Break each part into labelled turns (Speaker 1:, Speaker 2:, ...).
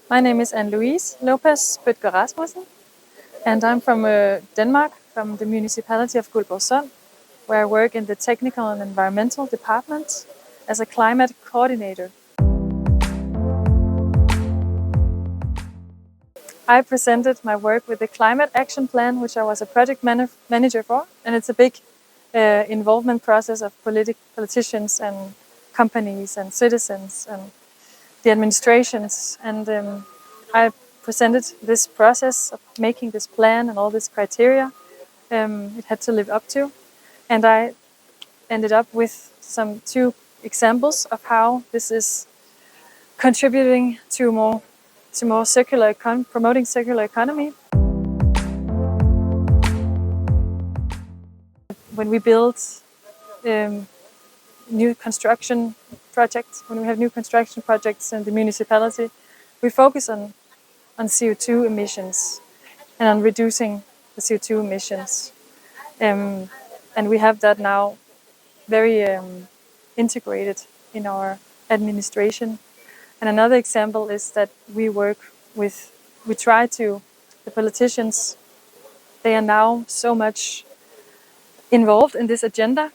Speaker 1: My name is Anne-Louise Lopez Bøttger-Rasmussen, and I'm from Denmark, from the Municipality of Guldborgsund, where I work in the Technical and Environmental Department as a climate coordinator. I presented my work with the Climate Action Plan, which I was a project manager for, and it's a big involvement process of politicians and companies and citizens and the administrations, and I presented this process of making this plan and all this criteria it had to live up to, and I ended up with two examples of how this is contributing to more circular promoting circular economy. When we build new construction projects, when we have new construction projects in the municipality, we focus on CO2 emissions and on reducing the CO2 emissions. And we have that now very integrated in our administration. And another example is that the politicians, they are now so much involved in this agenda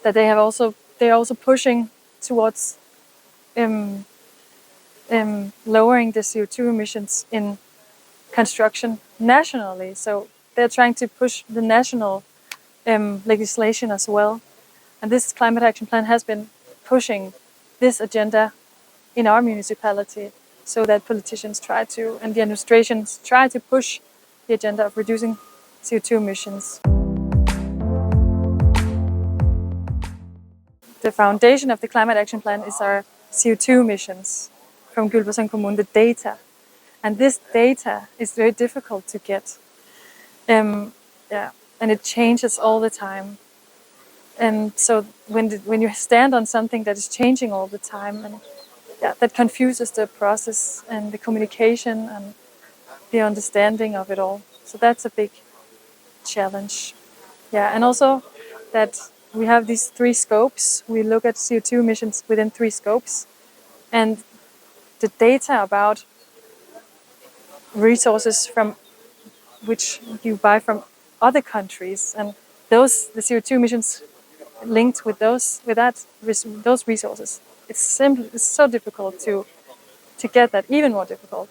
Speaker 1: that they are also pushing towards lowering the CO2 emissions in construction nationally. So they're trying to push the national legislation as well. And this Climate Action Plan has been pushing this agenda in our municipality, so that politicians and the administrations try to push the agenda of reducing CO2 emissions. The foundation of the Climate Action Plan is our CO2 emissions from Guldborgsund Kommune, the data. And this data is very difficult to get. And it changes all the time. And so when you stand on something that is changing all the time, and that confuses the process and the communication and the understanding of it all. So that's a big challenge. And also that we have these 3 scopes. We look at CO2 emissions within 3 scopes. And the data about resources from which you buy from other countries, and the CO2 emissions linked with those resources. It's so difficult to get that, even more difficult.